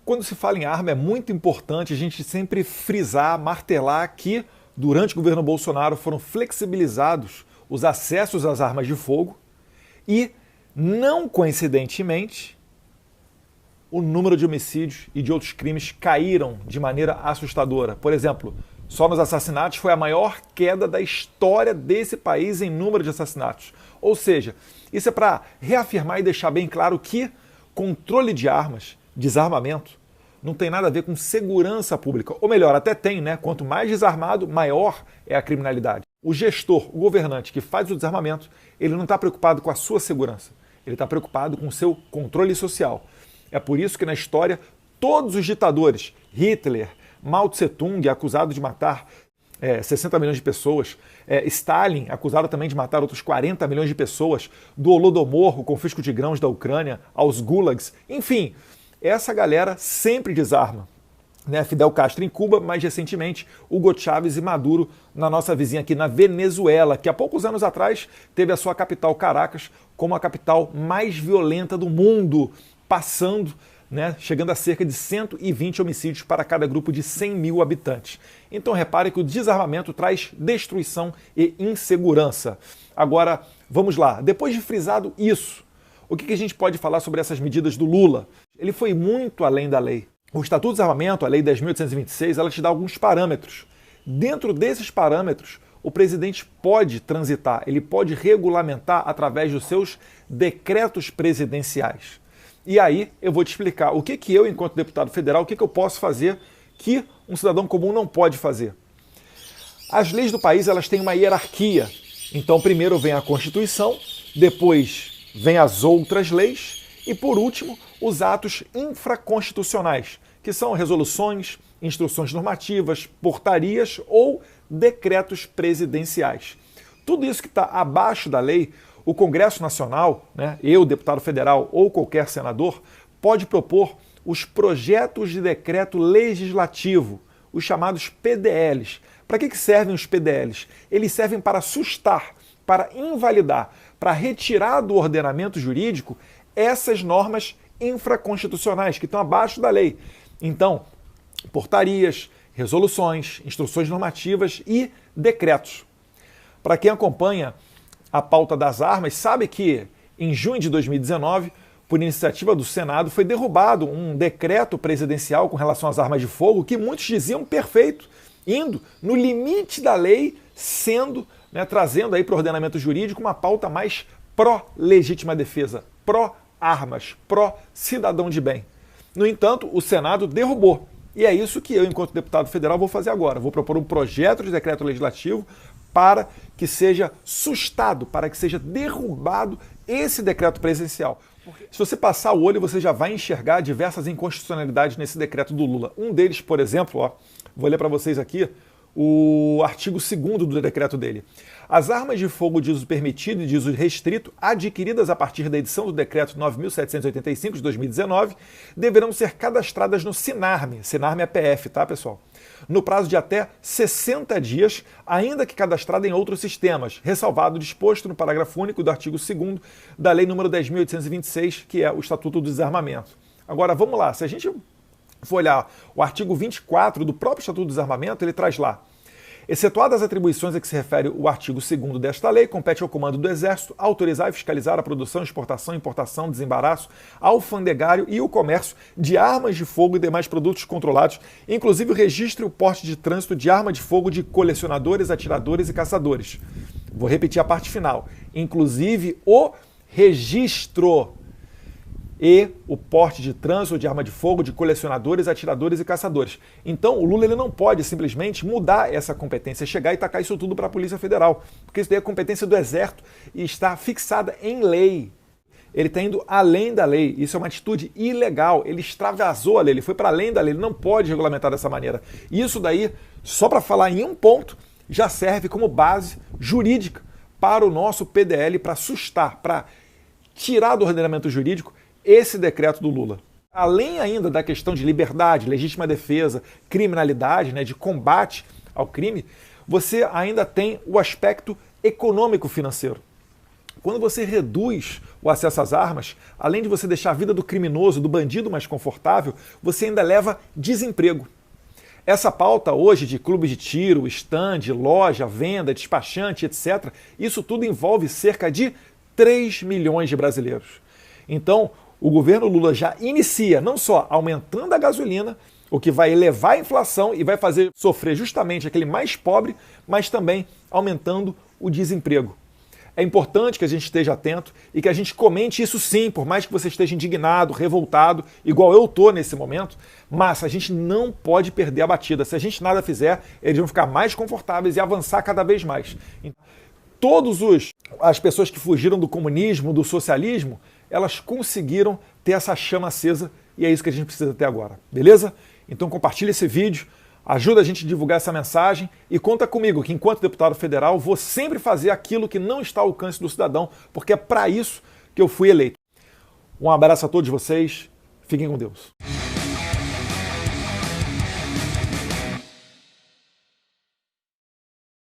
Quando se fala em arma, é muito importante a gente sempre frisar, martelar que durante o governo Bolsonaro foram flexibilizados os acessos às armas de fogo e, não coincidentemente, o número de homicídios e de outros crimes caíram de maneira assustadora. Por exemplo, só nos assassinatos foi a maior queda da história desse país em número de assassinatos. Ou seja, isso é para reafirmar e deixar bem claro que controle de armas, desarmamento, não tem nada a ver com segurança pública. Ou melhor, até tem, né? Quanto mais desarmado, maior é a criminalidade. O gestor, o governante que faz o desarmamento, ele não está preocupado com a sua segurança. Ele está preocupado com o seu controle social. É por isso que na história, todos os ditadores, Hitler, Mao Tse-tung, acusado de matar 60 milhões de pessoas, Stalin, acusado também de matar outros 40 milhões de pessoas, do Holodomor, o confisco de grãos da Ucrânia, aos gulags, enfim, essa galera sempre desarma. Né? Fidel Castro em Cuba, mais recentemente, Hugo Chávez e Maduro na nossa vizinha aqui na Venezuela, que há poucos anos atrás teve a sua capital, Caracas, como a capital mais violenta do mundo, passando, né, chegando a cerca de 120 homicídios para cada grupo de 100 mil habitantes. Então repare que o desarmamento traz destruição e insegurança. Agora, vamos lá. Depois de frisado isso, o que a gente pode falar sobre essas medidas do Lula? Ele foi muito além da lei. O Estatuto do Desarmamento, a Lei 10.826, ela te dá alguns parâmetros. Dentro desses parâmetros, o presidente pode transitar, ele pode regulamentar através dos seus decretos presidenciais. E aí eu vou te explicar o que eu, enquanto deputado federal, o que eu posso fazer que um cidadão comum não pode fazer. As leis do país, elas têm uma hierarquia. Então primeiro vem a Constituição, depois vem as outras leis e por último os atos infraconstitucionais, que são resoluções, instruções normativas, portarias ou decretos presidenciais. Tudo isso que está abaixo da lei, o Congresso Nacional, né, eu, deputado federal ou qualquer senador, pode propor os projetos de decreto legislativo, os chamados PDLs. Para que servem os PDLs? Eles servem para sustar, para invalidar, para retirar do ordenamento jurídico essas normas infraconstitucionais que estão abaixo da lei. Então, portarias, resoluções, instruções normativas e decretos. Para quem acompanha a pauta das armas, sabe que em junho de 2019, por iniciativa do Senado, foi derrubado um decreto presidencial com relação às armas de fogo que muitos diziam perfeito, indo no limite da lei, sendo, né, trazendo aí para o ordenamento jurídico uma pauta mais pró-legítima defesa, pró-armas, pró-cidadão de bem. No entanto, o Senado derrubou. E é isso que eu, enquanto deputado federal, vou fazer agora. Vou propor um projeto de decreto legislativo para que seja sustado, para que seja derrubado esse decreto presidencial. Se você passar o olho, você já vai enxergar diversas inconstitucionalidades nesse decreto do Lula. Um deles, por exemplo, ó, vou ler para vocês aqui, o artigo 2º do decreto dele. As armas de fogo de uso permitido e de uso restrito, adquiridas a partir da edição do decreto 9.785 de 2019, deverão ser cadastradas no Sinarme. Sinarme é PF, tá, pessoal? No prazo de até 60 dias, ainda que cadastrada em outros sistemas, ressalvado o disposto no parágrafo único do artigo 2º da Lei nº 10.826, que é o Estatuto do Desarmamento. Agora, vamos lá, se a gente for olhar o artigo 24 do próprio Estatuto do Desarmamento, ele traz lá: excetuadas as atribuições a que se refere o artigo 2º desta lei, compete ao Comando do Exército autorizar e fiscalizar a produção, exportação, importação, desembaraço, alfandegário e o comércio de armas de fogo e demais produtos controlados, inclusive o registro e o porte de trânsito de arma de fogo de colecionadores, atiradores e caçadores. Vou repetir a parte final. Inclusive o registro e o porte de trânsito de arma de fogo de colecionadores, atiradores e caçadores. Então o Lula ele não pode simplesmente mudar essa competência, chegar e tacar isso tudo para a Polícia Federal, porque isso daí é competência do Exército e está fixada em lei. Ele está indo além da lei, isso é uma atitude ilegal, ele extravasou a lei, ele foi para além da lei, ele não pode regulamentar dessa maneira. Isso daí, só para falar em um ponto, já serve como base jurídica para o nosso PDL, para sustar, para tirar do ordenamento jurídico esse decreto do Lula. Além ainda da questão de liberdade, legítima defesa, criminalidade, né, de combate ao crime, você ainda tem o aspecto econômico-financeiro. Quando você reduz o acesso às armas, além de você deixar a vida do criminoso, do bandido mais confortável, você ainda leva desemprego. Essa pauta hoje de clube de tiro, stand, loja, venda, despachante, etc., isso tudo envolve cerca de 3 milhões de brasileiros. Então, o governo Lula já inicia não só aumentando a gasolina, o que vai elevar a inflação e vai fazer sofrer justamente aquele mais pobre, mas também aumentando o desemprego. É importante que a gente esteja atento e que a gente comente isso sim, por mais que você esteja indignado, revoltado, igual eu estou nesse momento, mas a gente não pode perder a batida. Se a gente nada fizer, eles vão ficar mais confortáveis e avançar cada vez mais. Todas as pessoas que fugiram do comunismo, do socialismo, elas conseguiram ter essa chama acesa e é isso que a gente precisa ter agora, beleza? Então compartilha esse vídeo, ajuda a gente a divulgar essa mensagem e conta comigo que enquanto deputado federal vou sempre fazer aquilo que não está ao alcance do cidadão, porque é para isso que eu fui eleito. Um abraço a todos vocês, fiquem com Deus.